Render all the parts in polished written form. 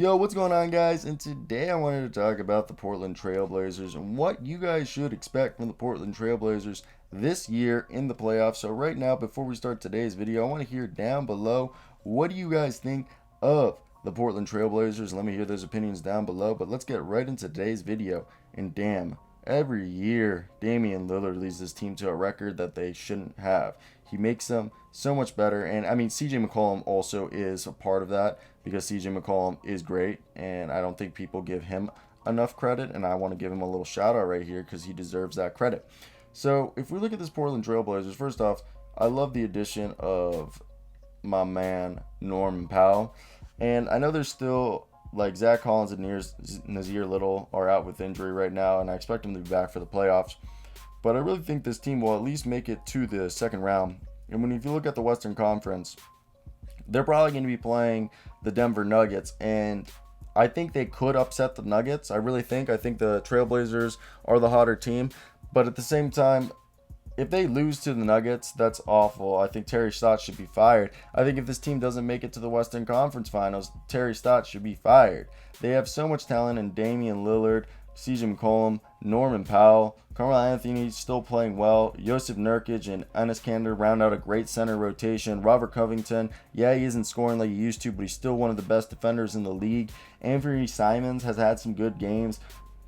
Yo, what's going on, guys? And today I wanted to talk about the Portland Trailblazers and what you guys should expect from the Portland Trailblazers this year in the playoffs. So right now, before we start today's video, I want to hear down below, what do you guys think of the Portland Trailblazers? Let me hear those opinions down below. But let's get right into today's video. And damn, every year Damian Lillard leads this team to a record that they shouldn't have. He makes them so much better. And I mean, CJ McCollum also is a part of that, because CJ McCollum is great, and I don't think people give him enough credit, and I want to give him a little shout out right here because he deserves that credit. So if we look at this Portland Trailblazers, first off, I love the addition of my man Norman Powell, and I know there's still, like, Zach Collins and Nazir Little are out with injury right now, and I expect them to be back for the playoffs. But I really think this team will at least make it to the second round. And if you look at the Western Conference, they're probably going to be playing the Denver Nuggets, and I think they could upset the Nuggets. I really think. I think the Trailblazers are the hotter team, but at the same time, if they lose to the Nuggets, that's awful. I think Terry Stotts should be fired. I think if this team doesn't make it to the Western Conference Finals, Terry Stotts should be fired. They have so much talent in Damian Lillard, CJ McCollum, Norman Powell, Carmelo Anthony still playing well, Jusuf Nurkic and Enes Kanter round out a great center rotation. Robert Covington, yeah, he isn't scoring like he used to, but he's still one of the best defenders in the league. Anthony Simons has had some good games.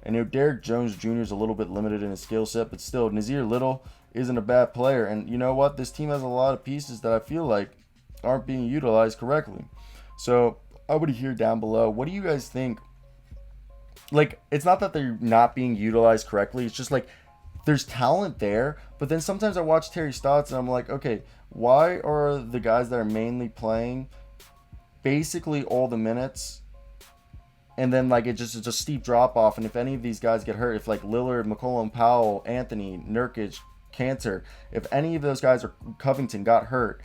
And Derrick Jones Jr. is a little bit limited in his skill set, but still, Nazir Little isn't a bad player. And you know what? This team has a lot of pieces that I feel like aren't being utilized correctly. So I would hear down below, what do you guys think? Like, it's not that they're not being utilized correctly. It's just like there's talent there. But then sometimes I watch Terry Stotts and I'm like, okay, why are the guys that are mainly playing basically all the minutes? And then, like, it's a steep drop off. And if any of these guys get hurt, if like Lillard, McCollum, Powell, Anthony, Nurkic, Cantor, if any of those guys or Covington got hurt,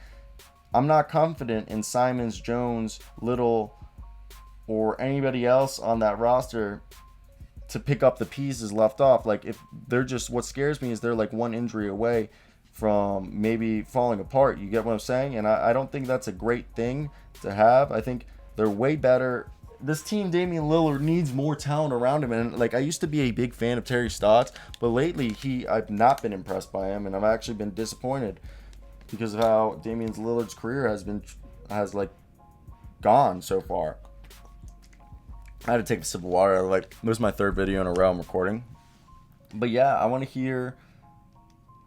I'm not confident in Simons, Jones, Little, or anybody else on that roster to pick up the pieces left off. Like, if they're just, what scares me is they're like one injury away from maybe falling apart. You get what I'm saying? And I don't think that's a great thing to have. I think they're way better. This team, Damian Lillard, needs more talent around him. And like, I used to be a big fan of Terry Stotts, but lately I've not been impressed by him, and I've actually been disappointed because of how Damian Lillard's career has like gone so far. I had to take a sip of water. Like, this is my third video in a row I'm recording. But yeah, I want to hear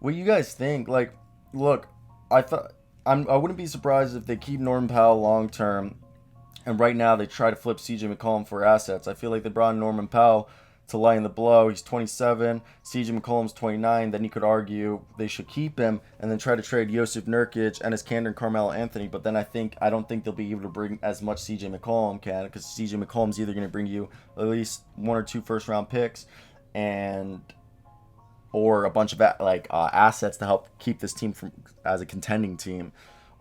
what you guys think. Like, look, I wouldn't be surprised if they keep Norman Powell long term, and right now they try to flip CJ McCollum for assets. I feel like they brought in Norman Powell to lighten the blow. He's 27, CJ McCollum's 29. Then you could argue they should keep him and then try to trade Jusuf Nurkic, Enes Kanter, and Carmelo Anthony. But then I don't think they'll be able to bring as much CJ McCollum can, because CJ McCollum's either going to bring you at least 1 or 2 first round picks or a bunch of assets to help keep this team from as a contending team,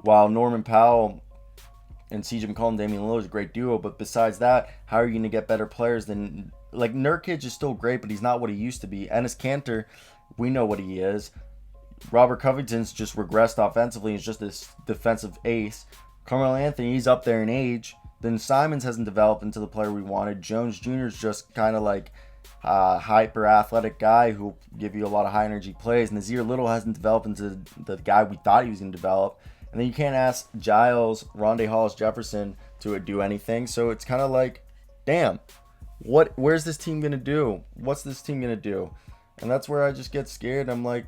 while Norman Powell and CJ McCollum, Damian Lillard is a great duo. But besides that, how are you going to get better players than, like, Nurkic is still great, but he's not what he used to be. Enes Kanter, we know what he is. Robert Covington's just regressed offensively. He's just this defensive ace. Carmelo Anthony, he's up there in age. Then Simons hasn't developed into the player we wanted. Jones Jr. is just kind of like a hyper athletic guy who'll give you a lot of high energy plays. Nazir Little hasn't developed into the guy we thought he was going to develop. And then you can't ask Giles, Rondé Hollis Jefferson to do anything. So it's kind of like, damn, where's this team going to do? What's this team going to do? And that's where I just get scared. I'm like,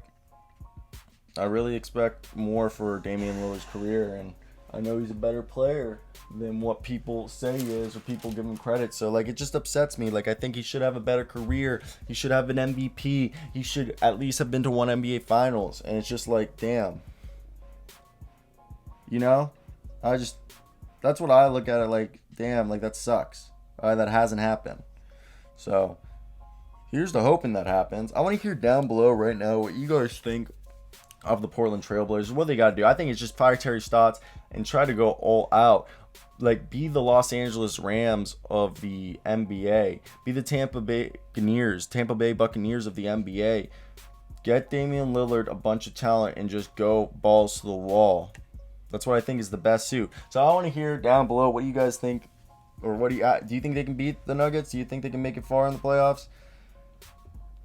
I really expect more for Damian Lillard's career. And I know he's a better player than what people say he is, or people give him credit. So, like, it just upsets me. Like, I think he should have a better career. He should have an MVP. He should at least have been to one NBA Finals. And it's just like, damn. You know, that's what I look at it like, damn, like, that sucks. That hasn't happened. So, here's the hoping that happens. I want to hear down below right now what you guys think of the Portland Trailblazers. What they got to do. I think it's just fire Terry Stotts and try to go all out. Like, be the Los Angeles Rams of the NBA. Be the Tampa Bay Buccaneers of the NBA. Get Damian Lillard a bunch of talent and just go balls to the wall. That's what I think is the best suit. So I want to hear down below what you guys think Or what do you think they can beat the Nuggets? Do you think they can make it far in the playoffs?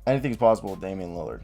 Anything's possible with Damian Lillard.